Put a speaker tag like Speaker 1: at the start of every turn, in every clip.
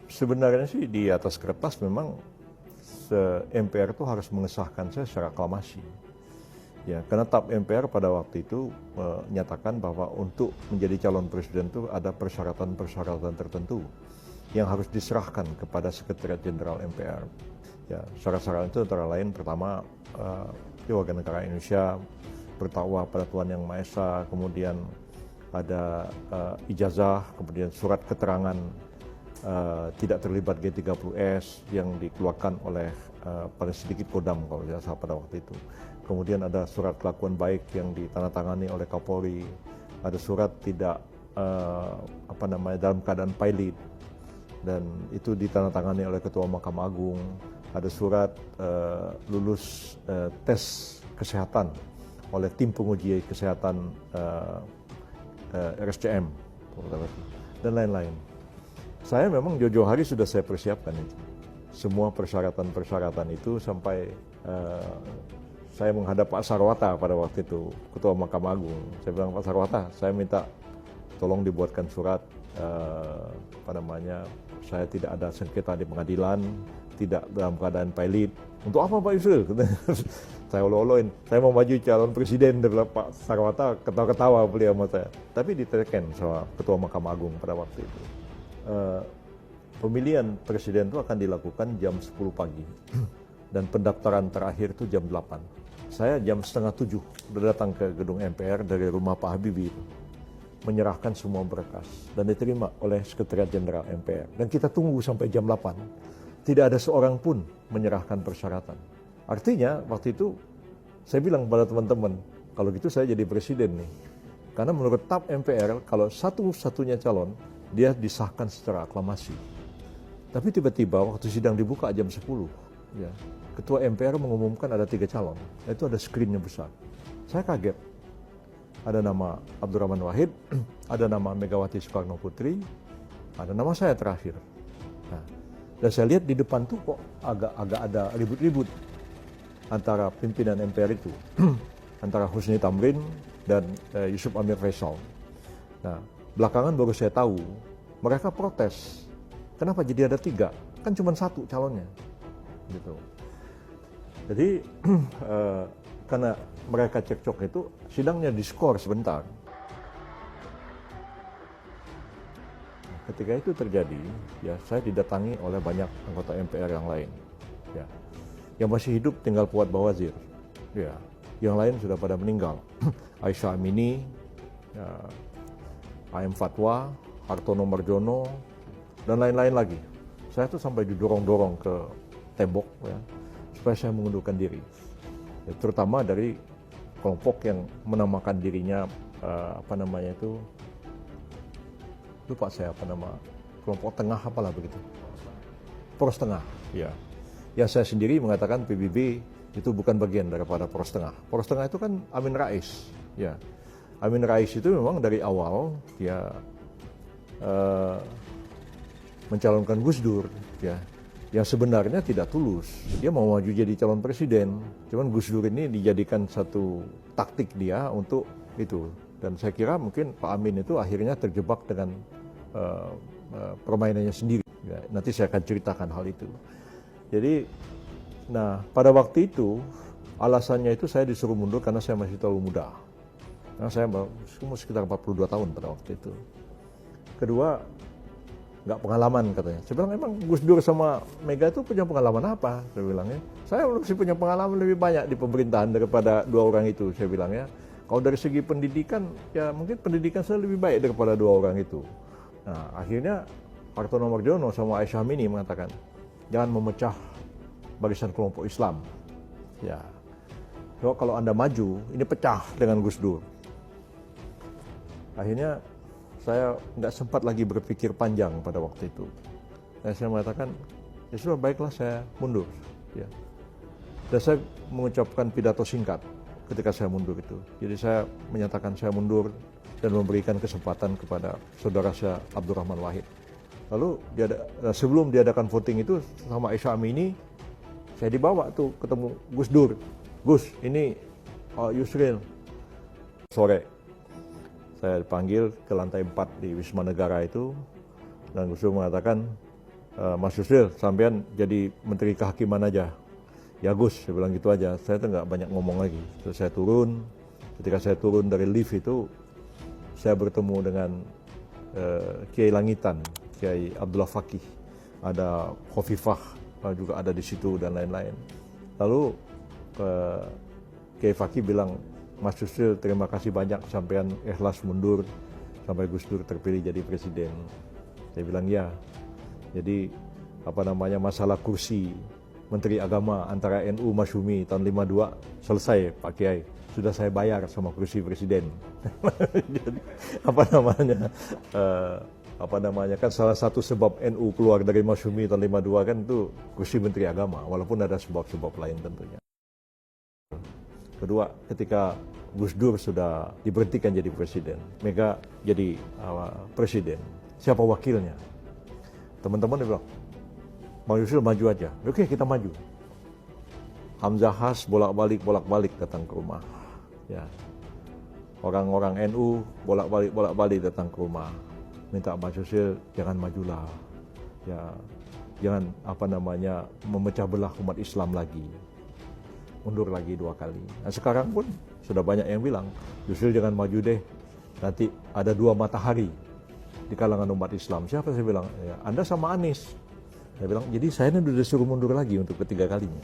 Speaker 1: Sebenarnya sih di atas kertas memang MPR itu harus mengesahkan saya secara aklamasi. Ya, karena TAP MPR pada waktu itu menyatakan bahwa untuk menjadi calon presiden itu ada persyaratan-persyaratan tertentu yang harus diserahkan kepada Sekretariat Jenderal MPR. Ya, syarat-syarat itu antara lain pertama warga negara Indonesia, bertakwa pada Tuhan Yang Maha Esa, kemudian ada ijazah, kemudian surat keterangan tidak terlibat G30S yang dikeluarkan oleh paling sedikit Kodam kalau tidak salah pada waktu itu. Kemudian ada surat kelakuan baik yang ditandatangani oleh Kapolri, ada surat tidak dalam keadaan pilot dan itu ditandatangani oleh Ketua Mahkamah Agung, ada surat lulus tes kesehatan oleh tim penguji kesehatan RSCM dan lain-lain. Saya memang jauh-jauh hari sudah saya persiapkan itu. Semua persyaratan-persyaratan itu sampai saya menghadap Pak Sarwata pada waktu itu, Ketua Mahkamah Agung. Saya bilang, Pak Sarwata, saya minta tolong dibuatkan surat, saya tidak ada sengketa di pengadilan, tidak dalam keadaan pilot. Untuk apa Pak Yusril? Saya olo-oloin, saya mau maju calon presiden, dia bilang, Pak Sarwata ketawa-ketawa beliau sama saya. Tapi diteken sama Ketua Mahkamah Agung pada waktu itu. Pemilihan presiden itu akan dilakukan jam 10 pagi dan pendaftaran terakhir itu jam 8. Saya jam 6:30 sudah datang ke gedung MPR dari rumah Pak Habibie itu, menyerahkan semua berkas dan diterima oleh Sekretariat Jenderal MPR. Dan kita tunggu sampai jam 8. Tidak ada seorang pun menyerahkan persyaratan. Artinya waktu itu saya bilang kepada teman-teman, kalau gitu saya jadi presiden nih. Karena menurut TAP MPR, kalau satu-satunya calon, dia disahkan secara aklamasi. Tapi tiba-tiba waktu sidang dibuka jam 10, ya, Ketua MPR mengumumkan ada 3 calon. Itu ada screen-nya besar. Saya kaget. Ada nama Abdurrahman Wahid, ada nama Megawati Soekarno Putri, ada nama saya terakhir. Nah, dan saya lihat di depan tuh kok agak ada ribut-ribut antara pimpinan MPR itu, antara Husni Tamrin dan Yusuf Amir Faisal. Nah, belakangan baru saya tahu, mereka protes. Kenapa jadi ada 3? Kan cuma 1 calonnya. Gitu. Jadi, karena mereka cekcok itu, sidangnya diskor sebentar. Ketika itu terjadi, ya saya didatangi oleh banyak anggota MPR yang lain. Ya. Yang masih hidup tinggal Fuad Bawazir. Ya. Yang lain sudah pada meninggal. Aisyah Amini, ya, AM Fatwa, Hartono Marjono, dan lain-lain lagi. Saya tuh sampai didorong-dorong ke tembok ya, supaya saya mengundurkan diri. Ya, terutama dari kelompok yang menamakan dirinya lupa saya kelompok tengah apalah begitu. Poros Tengah, ya. Yang saya sendiri mengatakan PBB itu bukan bagian daripada Poros Tengah. Poros Tengah itu kan Amin Rais, ya. Amin Rais itu memang dari awal ya mencalonkan Gus Dur, ya, yang sebenarnya tidak tulus. Dia mau maju jadi calon presiden, cuman Gus Dur ini dijadikan satu taktik dia untuk itu. Dan saya kira mungkin Pak Amin itu akhirnya terjebak dengan permainannya sendiri. Ya, nanti saya akan ceritakan hal itu. Jadi, nah pada waktu itu alasannya itu saya disuruh mundur karena saya masih terlalu muda. Karena saya umur sekitar 42 tahun pada waktu itu. Kedua, nggak pengalaman katanya. Saya bilang, emang Gus Dur sama Mega itu punya pengalaman apa? Saya bilangnya, saya masih punya pengalaman lebih banyak di pemerintahan daripada 2 orang itu. Saya bilangnya, kalau dari segi pendidikan, ya mungkin pendidikan saya lebih baik daripada 2 orang itu. Nah, akhirnya Hartono Marjono sama Aisyah Amini mengatakan, jangan memecah barisan kelompok Islam. Ya, so, kalau Anda maju, ini pecah dengan Gus Dur. Akhirnya saya nggak sempat lagi berpikir panjang pada waktu itu. Dan saya mengatakan, ya sudah baiklah saya mundur. Ya. Dan saya mengucapkan pidato singkat ketika saya mundur itu. Jadi saya menyatakan saya mundur dan memberikan kesempatan kepada saudara saya Abdurrahman Wahid. Lalu sebelum diadakan voting itu sama Aisyah Amini, saya dibawa tuh ketemu Gus Dur. Gus, ini Yusril. Sore saya dipanggil ke lantai 4 di Wisma Negara itu, dan Gus Dur mengatakan, Mas Yusril, sampean jadi Menteri Kehakiman aja. Ya Gus, saya bilang gitu aja. Saya tuh nggak banyak ngomong lagi. Terus saya turun. Ketika saya turun dari lift itu, saya bertemu dengan Kiai Langitan, Kiai Abdullah Fakih, ada Khofifah juga ada di situ dan lain-lain. Lalu Kiai Fakih bilang, Mas Yusril terima kasih banyak sampean ikhlas mundur sampai Gus Dur terpilih jadi presiden. Saya bilang ya. Jadi masalah kursi Menteri Agama antara NU Masyumi tahun 52 selesai Pak Kiai. Sudah saya bayar sama kursi presiden. Jadi kan salah satu sebab NU keluar dari Masyumi tahun 52 kan itu kursi Menteri Agama, walaupun ada sebab-sebab lain tentunya. Kedua, ketika Gus Dur sudah diberhentikan jadi presiden, Mega jadi presiden, siapa wakilnya? Teman-teman dia bilang, Bang Yusril maju aja. Oke, kita maju. Hamzah Has bolak-balik datang ke rumah. Ya. Orang-orang NU bolak-balik datang ke rumah. Minta Mas Yusril jangan majulah. Ya, jangan memecah belah umat Islam lagi. Mundur lagi 2 kali. Nah, sekarang pun sudah banyak yang bilang, Yusril jangan maju deh. Nanti ada 2 matahari di kalangan umat Islam. Siapa? Saya bilang, ya, Anda sama Anies. Saya bilang, jadi saya ini sudah disuruh mundur lagi untuk ketiga kalinya.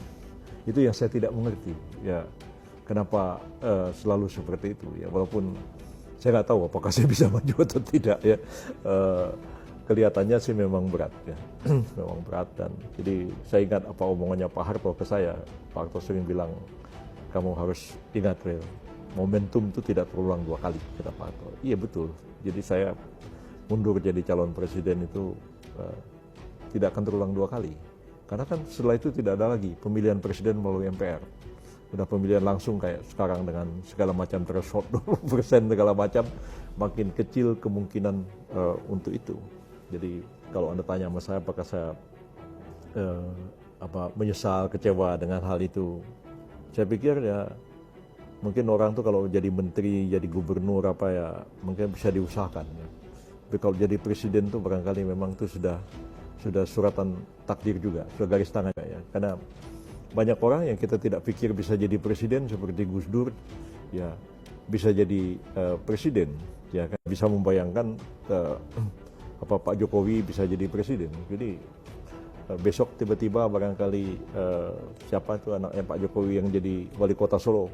Speaker 1: Itu yang saya tidak mengerti. Ya, kenapa selalu seperti itu? Ya, walaupun saya nggak tahu apakah saya bisa maju atau tidak. Ya, kelihatannya sih memang berat. Ya, memang berat. Dan jadi saya ingat apa omongannya Pak Harto ke saya. Pak Harto sering bilang, kamu harus ingat, Ril, momentum itu tidak terulang 2 kali, kata Pak Harto. Iya betul. Jadi saya mundur jadi calon presiden itu tidak akan terulang 2 kali. Karena kan setelah itu tidak ada lagi pemilihan presiden melalui MPR. Sudah pemilihan langsung kayak sekarang dengan segala macam threshold 20% segala macam, makin kecil kemungkinan untuk itu. Jadi kalau Anda tanya sama saya apakah saya menyesal, kecewa dengan hal itu, saya pikir ya mungkin orang tuh kalau jadi menteri, jadi gubernur mungkin bisa diusahakan. Ya. Tapi kalau jadi presiden tuh barangkali memang itu sudah suratan takdir juga, sudah garis tangan ya. Karena banyak orang yang kita tidak pikir bisa jadi presiden seperti Gus Dur, ya bisa jadi presiden, ya kan bisa membayangkan Pak Jokowi bisa jadi presiden. Jadi besok tiba-tiba barangkali siapa itu anaknya Pak Jokowi yang jadi wali kota Solo,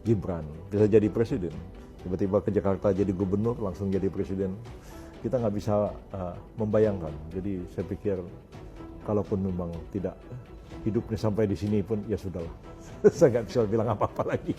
Speaker 1: Gibran, bisa jadi presiden. Tiba-tiba ke Jakarta jadi gubernur, langsung jadi presiden. Kita nggak bisa membayangkan. Jadi saya pikir kalaupun memang tidak hidupnya sampai di sini pun ya sudahlah. Saya nggak bisa bilang apa-apa lagi.